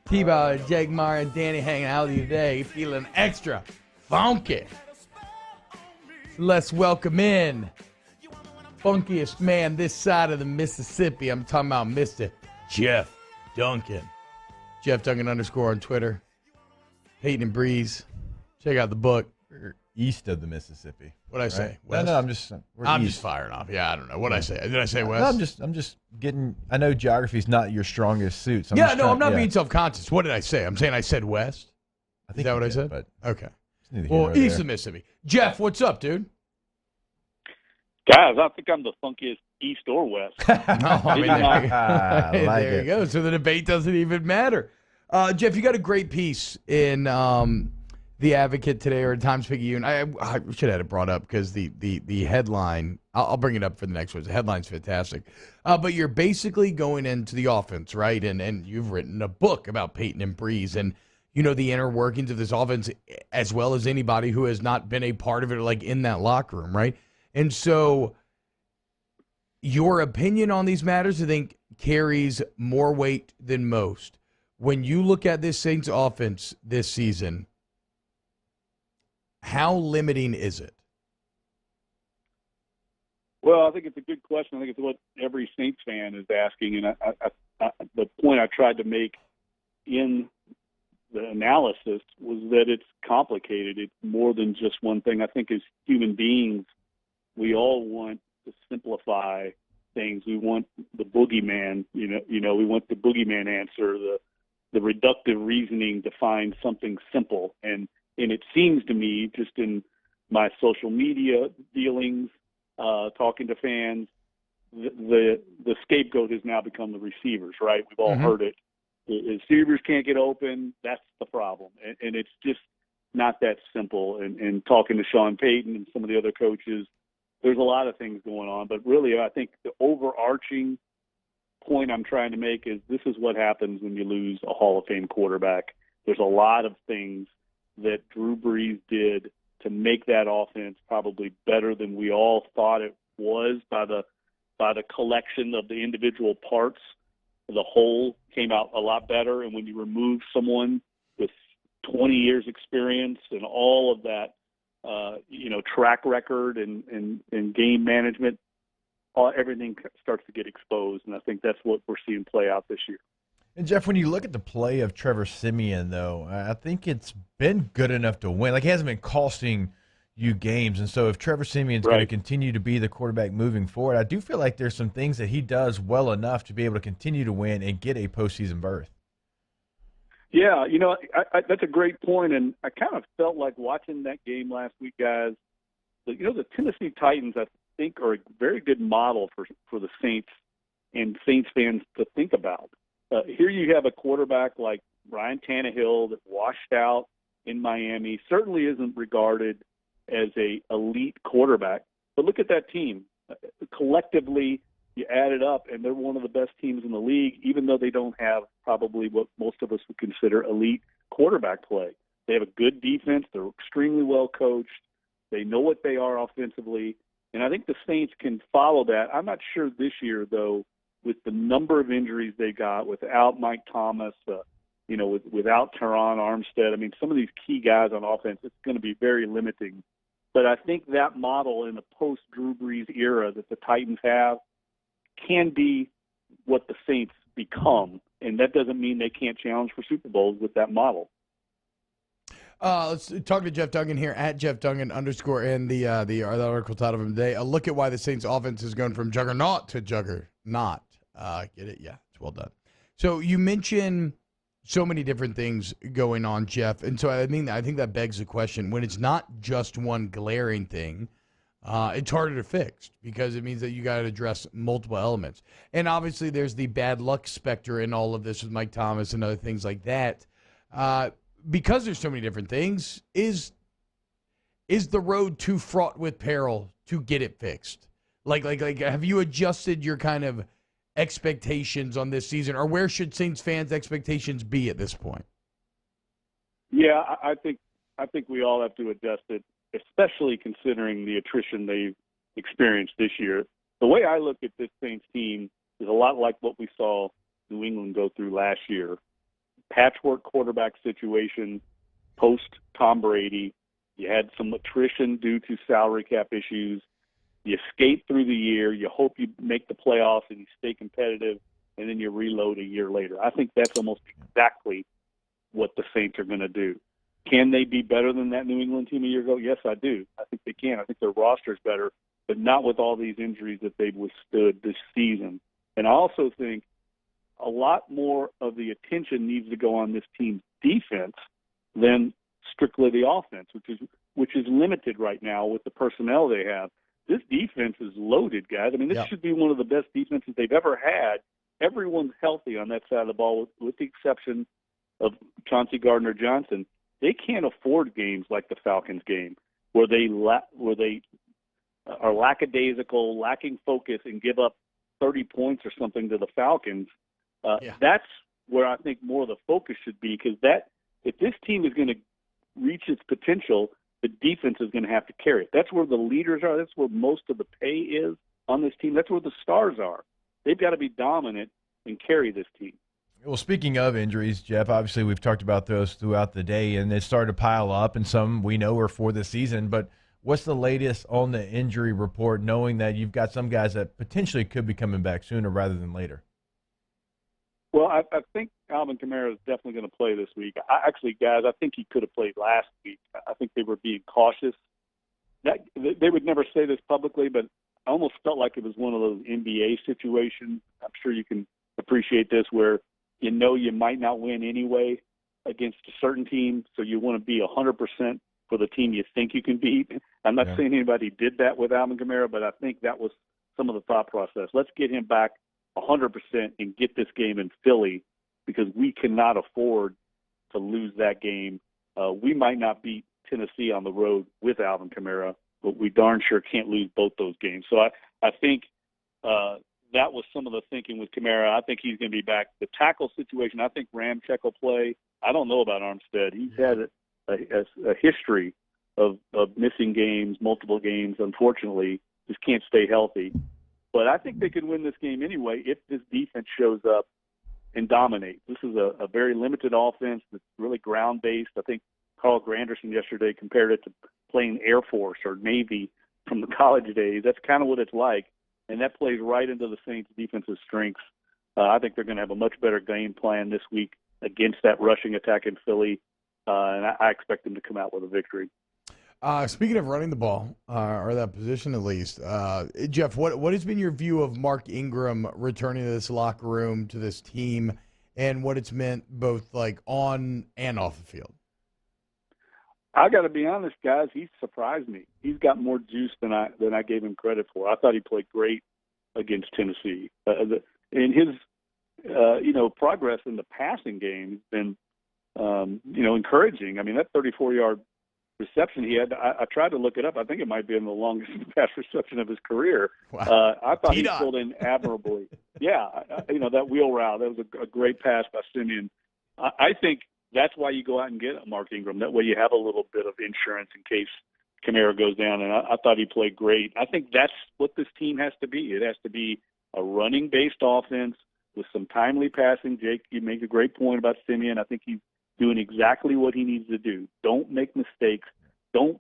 T-Bow, Jake Meyer, and Danny hanging out with you today, feeling extra funky. Let's welcome in funkiest man this side of the Mississippi. I'm talking about Mr. Jeff Duncan. Jeff Duncan _ on Twitter. Peyton and Breeze. Check out the book. We're east of the Mississippi. What'd I say? West? No, I'm just firing off. Yeah, I don't know. What'd I say? Did I say west? No, I'm just getting. I know geography's not your strongest suit. So I'm not being self-conscious. What did I say? I'm saying I said west. I think Is that what I did, said? But okay. Well, east of Mississippi. Jeff, what's up, dude? Guys, I think I'm the funkiest east or west. There you go. So the debate doesn't even matter. Jeff, you got a great piece in The Advocate today, or Times-Picayune. I should have had it brought up because the headline, I'll bring it up for the next one. The headline's fantastic. But you're basically going into the offense, right? And you've written a book about Peyton and Brees and, you know, the inner workings of this offense as well as anybody who has not been a part of it, like in that locker room, right? And so your opinion on these matters, I think, carries more weight than most. When you look at this Saints offense this season, how limiting is it? Well, I think it's a good question. I think it's what every Saints fan is asking. And the point I tried to make in the analysis was that it's complicated. It's more than just one thing. I think as human beings, we all want to simplify things. We want the boogeyman, we want the boogeyman answer, the reductive reasoning to find something simple. And it seems to me, just in my social media dealings, talking to fans, the scapegoat has now become the receivers, right? We've all heard it. The receivers can't get open. That's the problem. And it's just not that simple. And talking to Sean Payton and some of the other coaches, there's a lot of things going on. But really, I think the overarching point I'm trying to make is this is what happens when you lose a Hall of Fame quarterback. There's a lot of things that Drew Brees did to make that offense probably better than we all thought it was by the collection of the individual parts. The whole came out a lot better. And when you remove someone with 20 years experience and all of that, track record and game management, everything starts to get exposed. And I think that's what we're seeing play out this year. And, Jeff, when you look at the play of Trevor Siemian, though, I think it's been good enough to win. Like, he hasn't been costing you games. And so if Trevor Siemian's going to continue to be the quarterback moving forward, I do feel like there's some things that he does well enough to be able to continue to win and get a postseason berth. Yeah, that's a great point. And I kind of felt like watching that game last week, guys. The Tennessee Titans, I think, are a very good model for the Saints and Saints fans to think about. Here you have a quarterback like Ryan Tannehill that washed out in Miami, certainly isn't regarded as a elite quarterback. But look at that team. Collectively, you add it up, and they're one of the best teams in the league, even though they don't have probably what most of us would consider elite quarterback play. They have a good defense. They're extremely well coached. They know what they are offensively. And I think the Saints can follow that. I'm not sure this year, though, with the number of injuries they got, without Mike Thomas, without Teron Armstead. I mean, some of these key guys on offense, it's going to be very limiting. But I think that model in the post-Drew Brees era that the Titans have can be what the Saints become. And that doesn't mean they can't challenge for Super Bowls with that model. Let's talk to Jeff Duncan here at Jeff Duncan _ and the article title of him today. A look at why the Saints offense has gone from juggernaut to juggernaut. Get it? Yeah, it's well done. So you mentioned so many different things going on, Jeff. And so I think that begs the question. When it's not just one glaring thing, it's harder to fix because it means that you got to address multiple elements. And obviously there's the bad luck specter in all of this with Mike Thomas and other things like that. Because there's so many different things, is the road too fraught with peril to get it fixed? Like, have you adjusted your kind of expectations on this season, or where should Saints fans' expectations be at this point? Yeah, I think we all have to adjust it, especially considering the attrition they've experienced this year. The way I look at this Saints team is a lot like what we saw New England go through last year. patchwork quarterback situation post Tom Brady. You had some attrition due to salary cap issues. You skate through the year. You hope you make the playoffs and you stay competitive, and then you reload a year later. I think that's almost exactly what the Saints are going to do. Can they be better than that New England team a year ago? Yes, I do. I think they can. I think their roster is better, but not with all these injuries that they've withstood this season. And I also think a lot more of the attention needs to go on this team's defense than strictly the offense, which is limited right now with the personnel they have. This defense is loaded, guys. I mean, this should be one of the best defenses they've ever had. Everyone's healthy on that side of the ball, with the exception of Chauncey Gardner-Johnson. They can't afford games like the Falcons game, where they are lackadaisical, lacking focus, and give up 30 points or something to the Falcons. That's where I think more of the focus should be, because if this team is going to reach its potential, the defense is going to have to carry it. That's where the leaders are. That's where most of the pay is on this team. That's where the stars are. They've got to be dominant and carry this team. Well, speaking of injuries, Jeff, obviously we've talked about those throughout the day, and they started to pile up, and some we know are for the season. But what's the latest on the injury report, knowing that you've got some guys that potentially could be coming back sooner rather than later? Well, I think Alvin Kamara is definitely going to play this week. Guys, I think he could have played last week. I think they were being cautious. They would never say this publicly, but I almost felt like it was one of those NBA situations. I'm sure you can appreciate this, where you know you might not win anyway against a certain team, so you want to be 100% for the team you think you can beat. I'm not saying anybody did that with Alvin Kamara, but I think that was some of the thought process. Let's get him back 100% and get this game in Philly, because we cannot afford to lose that game. We might not beat Tennessee on the road with Alvin Kamara, but we darn sure can't lose both those games. So I think that was some of the thinking with Kamara. I think he's going to be back. The tackle situation, I think Ramczyk will play. I don't know about Armstead. He's had a history of missing games, multiple games, unfortunately. Just can't stay healthy. But I think they can win this game anyway if this defense shows up and dominates. This is a very limited offense that's really ground-based. I think Carl Granderson yesterday compared it to playing Air Force or Navy from the college days. That's kind of what it's like, and that plays right into the Saints' defensive strengths. I think they're going to have a much better game plan this week against that rushing attack in Philly, and I expect them to come out with a victory. Speaking of running the ball, or that position at least, Jeff, what has been your view of Mark Ingram returning to this locker room, to this team, and what it's meant both like on and off the field? I got to be honest, guys. He's surprised me. He's got more juice than I gave him credit for. I thought he played great against Tennessee. In his progress in the passing game has been encouraging. I mean, that 34-yard reception he had, I tried to look it up. I think it might be in the longest pass reception of his career. Wow. I thought he filled in admirably. That wheel route, that was a great pass by Siemian. I think that's why you go out and get Mark Ingram. That way you have a little bit of insurance in case Kamara goes down, and I thought he played great. I think that's what this team has to be. It has to be a running-based offense with some timely passing. Jake, you make a great point about Siemian. I think he's doing exactly what he needs to do. Don't make mistakes. Don't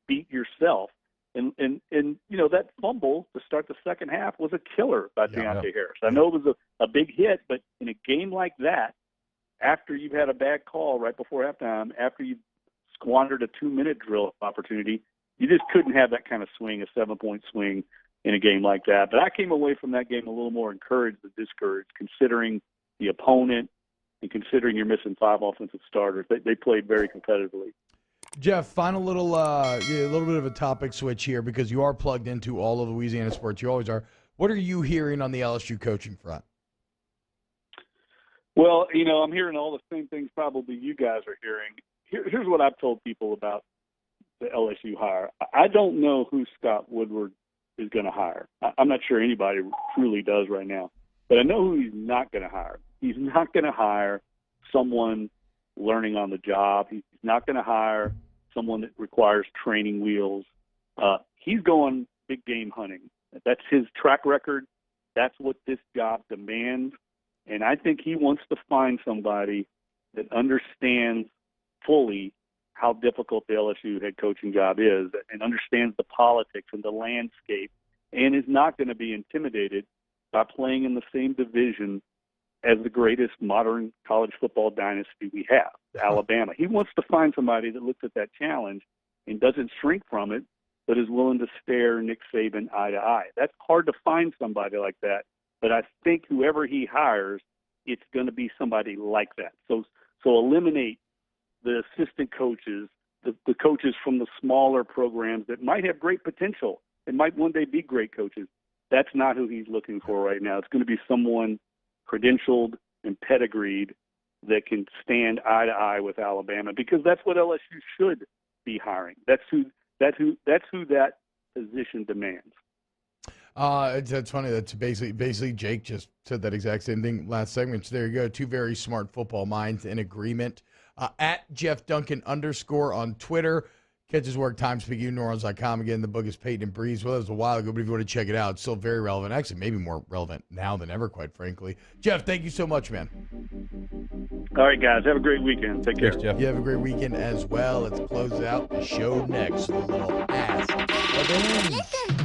beat yourself. And that fumble to start the second half was a killer by Deontay Harris. I know it was a big hit, but in a game like that, after you've had a bad call right before halftime, after you've squandered a 2-minute drill opportunity, you just couldn't have that kind of swing, a 7-point swing in a game like that. But I came away from that game a little more encouraged than discouraged, considering the opponent and considering you're missing 5 offensive starters. They played very competitively. Jeff, final little bit of a topic switch here, because you are plugged into all of Louisiana sports. You always are. What are you hearing on the LSU coaching front? Well, I'm hearing all the same things probably you guys are hearing. Here's what I've told people about the LSU hire. I don't know who Scott Woodward is going to hire. I'm not sure anybody truly does right now. But I know who he's not going to hire. He's not going to hire someone learning on the job. He's not going to hire someone that requires training wheels. He's going big game hunting. That's his track record. That's what this job demands. And I think he wants to find somebody that understands fully how difficult the LSU head coaching job is and understands the politics and the landscape and is not going to be intimidated by playing in the same division as the greatest modern college football dynasty we have, Alabama. He wants to find somebody that looks at that challenge and doesn't shrink from it, but is willing to stare Nick Saban eye to eye. That's hard to find somebody like that, but I think whoever he hires, it's going to be somebody like that. So eliminate the assistant coaches, the coaches from the smaller programs that might have great potential and might one day be great coaches. That's not who he's looking for right now. It's going to be someone credentialed and pedigreed that can stand eye to eye with Alabama, because that's what LSU should be hiring. That's who that position demands. That's funny. That's basically Jake just said that exact same thing last segment. So there you go. Two very smart football minds in agreement. At Jeff Duncan _ on Twitter. Catch his work, timespeakingneurons.com. Again, the book is Peyton and Breeze. Well, that was a while ago, but if you want to check it out, it's still very relevant. Actually, maybe more relevant now than ever, quite frankly. Jeff, thank you so much, man. All right, guys. Have a great weekend. Take care. Thanks, Jeff. You have a great weekend as well. Let's close out the show next with a little Ask the Band.